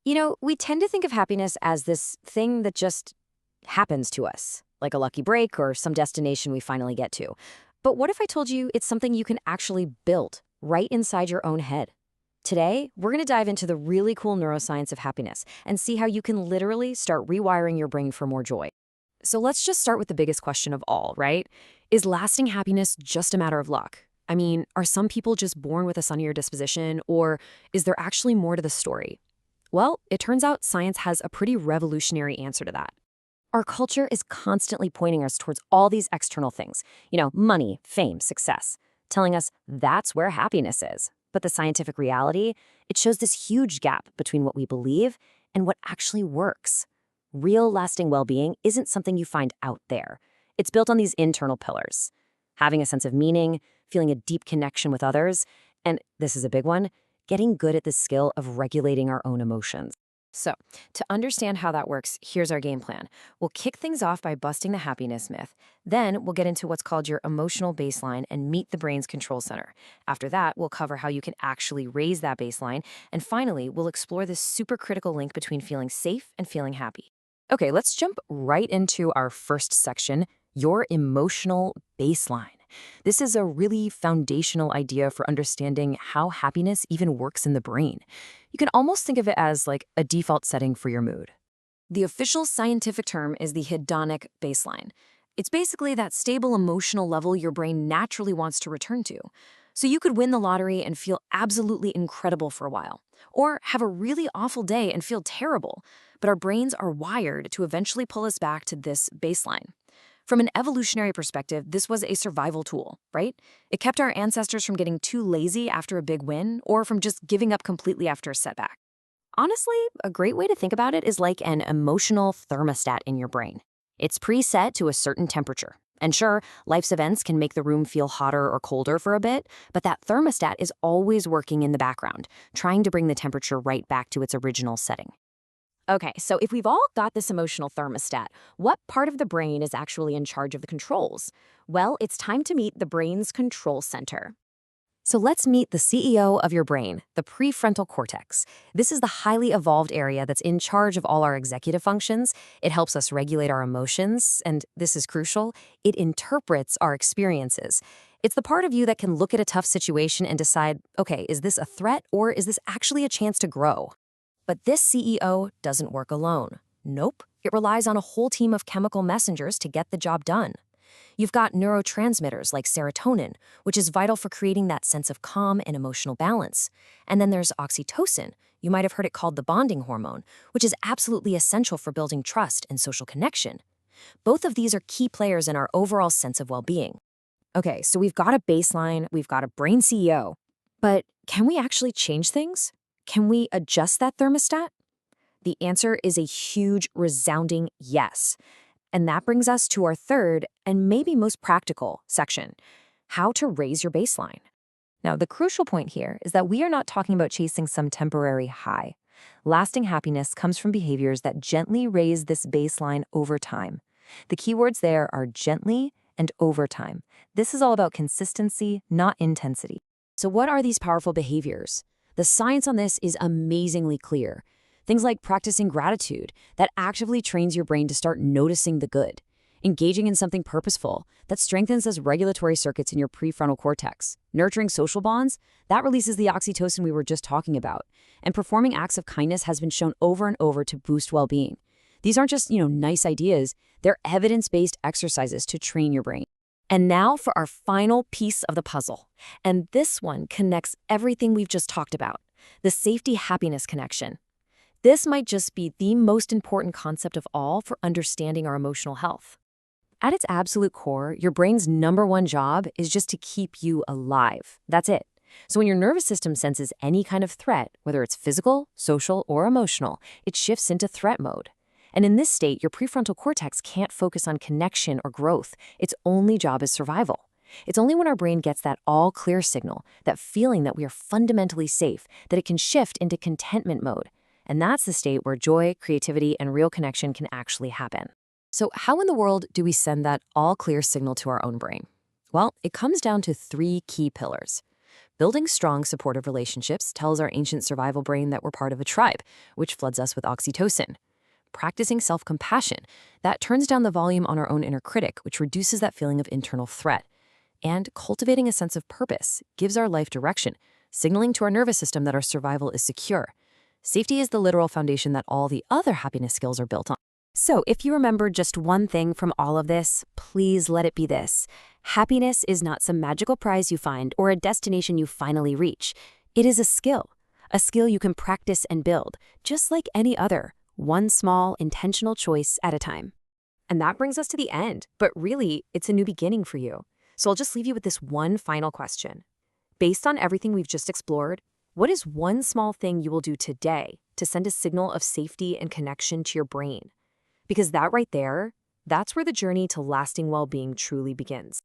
We tend to think of happiness as this thing that just happens to us, like a lucky break or some destination we finally get to. But what if I told you it's something you can actually build right inside your own head? Today, we're going to dive into the really cool neuroscience of happiness and see how you can literally start rewiring your brain for more joy. So let's just start with the biggest question of all, right? Is lasting happiness just a matter of luck? I mean, are some people just born with a sunnier disposition, or is there actually more to the story? Well, it turns out science has a pretty revolutionary answer to that. Our culture is constantly pointing us towards all these external things, money, fame, success, telling us that's where happiness is. But the scientific reality, it shows this huge gap between what we believe and what actually works. Real lasting well-being isn't something you find out there. It's built on these internal pillars. Having a sense of meaning, feeling a deep connection with others, and this is a big one, getting good at the skill of regulating our own emotions. So, to understand how that works, here's our game plan. We'll kick things off by busting the happiness myth. Then we'll get into what's called your emotional baseline and meet the brain's control center. After that, we'll cover how you can actually raise that baseline. And finally, we'll explore this super critical link between feeling safe and feeling happy. Okay, let's jump right into our first section, your emotional baseline. This is a really foundational idea for understanding how happiness even works in the brain. You can almost think of it as like a default setting for your mood. The official scientific term is the hedonic baseline. It's basically that stable emotional level your brain naturally wants to return to. So you could win the lottery and feel absolutely incredible for a while, or have a really awful day and feel terrible. But our brains are wired to eventually pull us back to this baseline. From an evolutionary perspective, this was a survival tool, right? It kept our ancestors from getting too lazy after a big win or from just giving up completely after a setback. Honestly, a great way to think about it is like an emotional thermostat in your brain. It's preset to a certain temperature. And sure, life's events can make the room feel hotter or colder for a bit, but that thermostat is always working in the background, trying to bring the temperature right back to its original setting. Okay, so if we've all got this emotional thermostat, what part of the brain is actually in charge of the controls? Well, it's time to meet the brain's control center. So let's meet the CEO of your brain, the prefrontal cortex. This is the highly evolved area that's in charge of all our executive functions. It helps us regulate our emotions, and this is crucial, it interprets our experiences. It's the part of you that can look at a tough situation and decide, okay, is this a threat or is this actually a chance to grow? But this CEO doesn't work alone. Nope, it relies on a whole team of chemical messengers to get the job done. You've got neurotransmitters like serotonin, which is vital for creating that sense of calm and emotional balance. And then there's oxytocin. You might have heard it called the bonding hormone, which is absolutely essential for building trust and social connection. Both of these are key players in our overall sense of well-being. Okay, so we've got a baseline, we've got a brain CEO. But can we actually change things? Can we adjust that thermostat? The answer is a huge, resounding yes. And that brings us to our third and maybe most practical section, how to raise your baseline. Now, the crucial point here is that we are not talking about chasing some temporary high. Lasting happiness comes from behaviors that gently raise this baseline over time. The keywords there are gently and over time. This is all about consistency, not intensity. So what are these powerful behaviors? The science on this is amazingly clear. Things like practicing gratitude that actively trains your brain to start noticing the good. Engaging in something purposeful that strengthens those regulatory circuits in your prefrontal cortex. Nurturing social bonds that releases the oxytocin we were just talking about. And performing acts of kindness has been shown over and over to boost well-being. These aren't just, nice ideas. They're evidence-based exercises to train your brain. And now for our final piece of the puzzle. And this one connects everything we've just talked about, the safety-happiness connection. This might just be the most important concept of all for understanding our emotional health. At its absolute core, your brain's #1 job is just to keep you alive. That's it. So when your nervous system senses any kind of threat, whether it's physical, social, or emotional, it shifts into threat mode. And in this state, your prefrontal cortex can't focus on connection or growth. Its only job is survival. It's only when our brain gets that all-clear signal, that feeling that we are fundamentally safe, that it can shift into contentment mode. And that's the state where joy, creativity, and real connection can actually happen. So how in the world do we send that all-clear signal to our own brain? Well, it comes down to 3 key pillars. Building strong, supportive relationships tells our ancient survival brain that we're part of a tribe, which floods us with oxytocin. Practicing self-compassion, that turns down the volume on our own inner critic, which reduces that feeling of internal threat. And cultivating a sense of purpose gives our life direction, signaling to our nervous system that our survival is secure. Safety is the literal foundation that all the other happiness skills are built on. So, if you remember just one thing from all of this, please let it be this. Happiness is not some magical prize you find or a destination you finally reach. It is a skill you can practice and build, just like any other, one small, intentional choice at a time. And that brings us to the end, but really, it's a new beginning for you. So I'll just leave you with this one final question. Based on everything we've just explored, what is one small thing you will do today to send a signal of safety and connection to your brain? Because that right there, that's where the journey to lasting well-being truly begins.